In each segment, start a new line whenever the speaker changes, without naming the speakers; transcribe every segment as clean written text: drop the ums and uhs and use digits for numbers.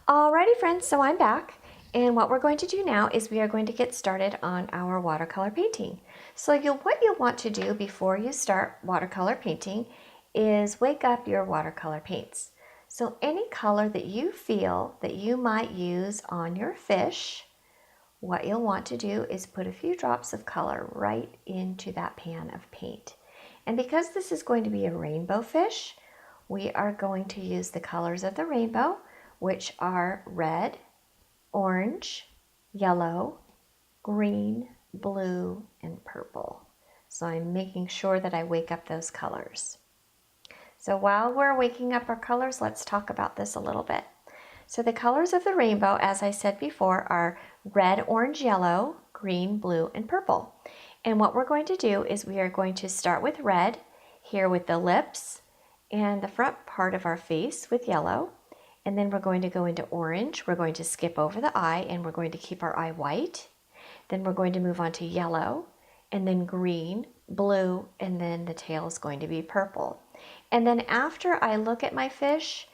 Alrighty friends, so I'm back, and what we're going to do now is we are going to get started on our watercolor painting. So what you'll want to do before you start watercolor painting is wake up your watercolor paints. So any color that you feel that you might use on your fish, what you'll want to do is put a few drops of color right into that pan of paint. And because this is going to be a rainbow fish, we are going to use the colors of the rainbow, which are red, orange, yellow, green, blue, and purple. So I'm making sure that I wake up those colors. So while we're waking up our colors, let's talk about this a little bit. So the colors of the rainbow, as I said before, are red, orange, yellow, green, blue, and purple. And what we're going to do is we are going to start with red here with the lips and the front part of our face with yellow. And then we're going to go into orange. We're going to skip over the eye and we're going to keep our eye white. Then we're going to move on to yellow and then green, blue, and then the tail is going to be purple. And then after I look at my fish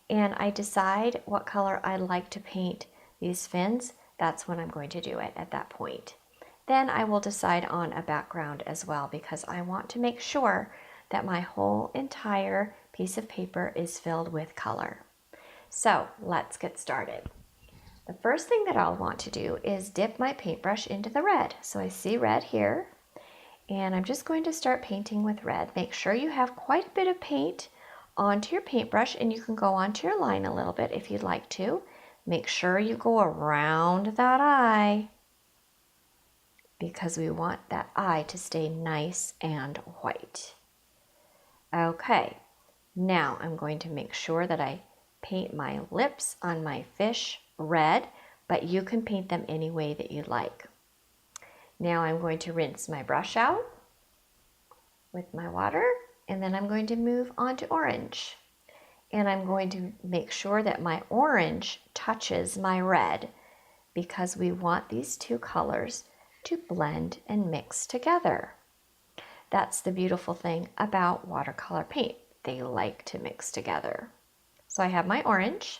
and I decide what color I'd like to paint these fins, that's when I'm going to do it at that point. Then I will decide on a background as well because I want to make sure that my whole entire piece of paper is filled with color. So let's get started. The first thing that I'll want to do is dip my paintbrush into the red. So I see red here, and I'm just going to start painting with red. Make sure you have quite a bit of paint onto your paintbrush, and you can go onto your line a little bit if you'd like to. Make sure you go around that eye because we want that eye to stay nice and white. Okay, now I'm going to make sure that I paint my lips on my fish red, but you can paint them any way that you like. Now I'm going to rinse my brush out with my water, and then I'm going to move on to orange. And I'm going to make sure that my orange touches my red because we want these two colors to blend and mix together. That's the beautiful thing about watercolor paint. They like to mix together. So I have my orange.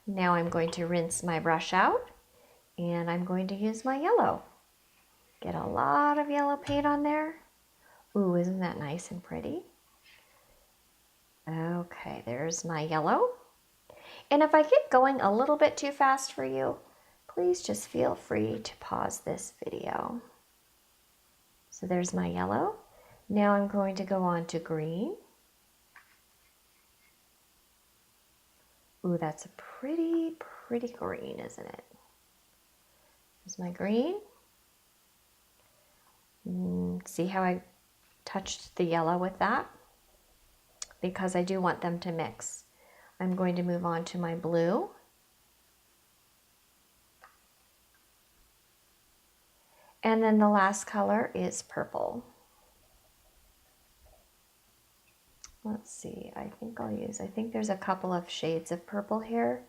Now I'm going to rinse my brush out and I'm going to use my yellow. Get a lot of yellow paint on there. Ooh, isn't that nice and pretty? Okay, there's my yellow. And if I get going a little bit too fast for you, please just feel free to pause this video. So there's my yellow. Now I'm going to go on to green. Ooh, that's a pretty green, isn't it? There's my green. See how I touched the yellow with that? Because I do want them to mix. I'm going to move on to my blue. And then the last color is purple. Let's see, I think there's a couple of shades of purple here.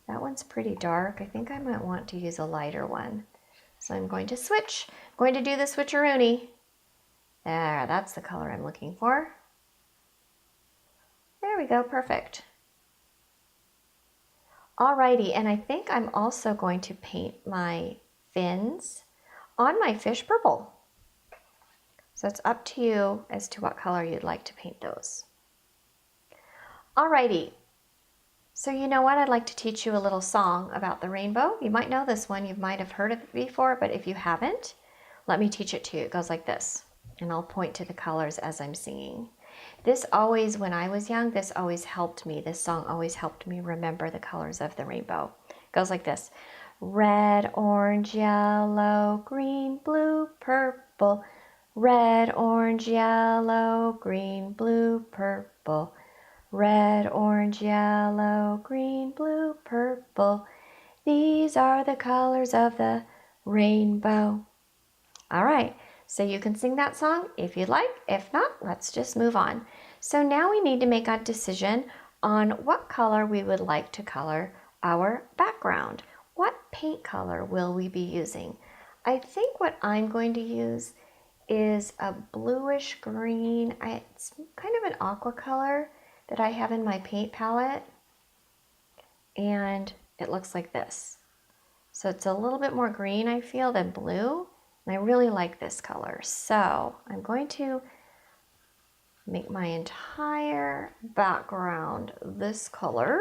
That one's pretty dark. I think I might want to use a lighter one. So I'm going to switch. I'm going to do the switcheroony. There, that's the color I'm looking for. There we go, perfect. Alrighty, and I think I'm also going to paint my fins on my fish purple. So it's up to you as to what color you'd like to paint those. Alrighty, so you know what? I'd like to teach you a little song about the rainbow. You might know this one, you might have heard of it before, but if you haven't, let me teach it to you. It goes like this, and I'll point to the colors as I'm singing. This always, when I was young, this always helped me. This song always helped me remember the colors of the rainbow. It goes like this. Red, orange, yellow, green, blue, purple. Red, orange, yellow, green, blue, purple. Red, orange, yellow, green, blue, purple. These are the colors of the rainbow. All right, so you can sing that song if you'd like. If not, let's just move on. So now we need to make a decision on what color we would like to color our background. What paint color will we be using? I think what I'm going to use is a bluish green. It's kind of an aqua color that I have in my paint palette. And it looks like this. So it's a little bit more green, I feel, than blue. And I really like this color. So I'm going to make my entire background this color.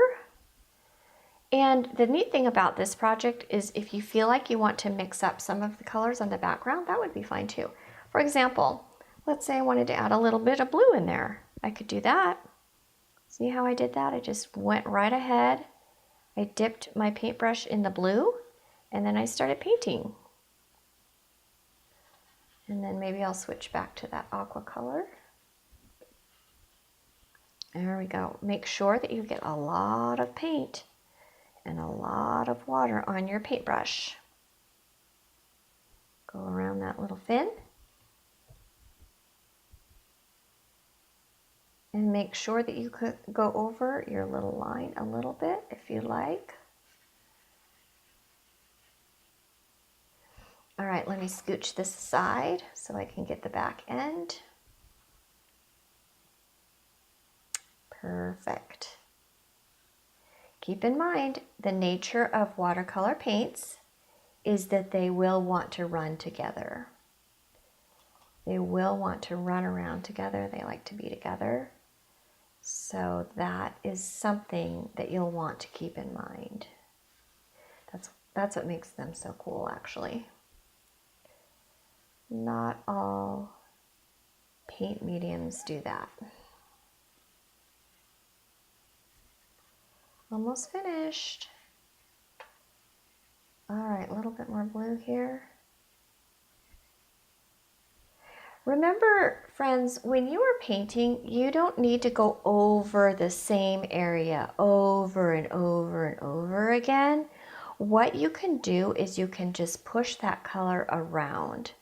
And the neat thing about this project is if you feel like you want to mix up some of the colors on the background, that would be fine too. For example, let's say I wanted to add a little bit of blue in there. I could do that. See how I did that? I just went right ahead. I dipped my paintbrush in the blue and then I started painting. And then maybe I'll switch back to that aqua color. There we go. Make sure that you get a lot of paint and a lot of water on your paintbrush. Go around that little fin. And make sure that you could go over your little line a little bit if you like. All right, let me scooch this aside so I can get the back end. Perfect. Keep in mind, the nature of watercolor paints is that they will want to run together. They will want to run around together. They like to be together. So that is something that you'll want to keep in mind. That's what makes them so cool, actually. Not all paint mediums do that. Almost finished. All right, a little bit more blue here. Remember, friends, when you are painting, you don't need to go over the same area over and over and over again. What you can do is you can just push that color around.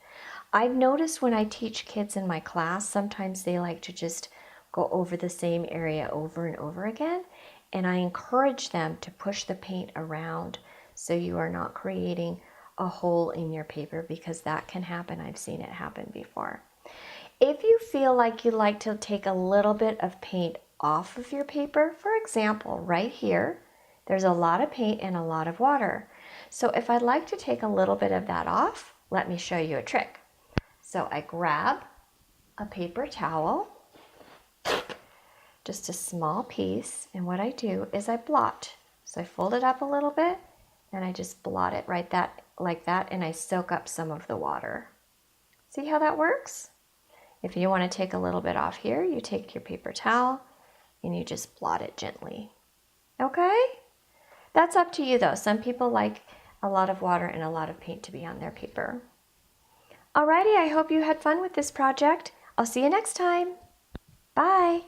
I've noticed when I teach kids in my class, sometimes they like to just go over the same area over and over again. And I encourage them to push the paint around so you are not creating a hole in your paper, because that can happen. I've seen it happen before. If you feel like you like to take a little bit of paint off of your paper, for example, right here, there's a lot of paint and a lot of water. So if I'd like to take a little bit of that off, let me show you a trick. So I grab a paper towel, just a small piece, and what I do is I blot. So I fold it up a little bit and I just blot it right like that, and I soak up some of the water. See how that works? If you want to take a little bit off here, you take your paper towel and you just blot it gently. Okay? That's up to you though. Some people like a lot of water and a lot of paint to be on their paper. Alrighty, I hope you had fun with this project. I'll see you next time. Bye.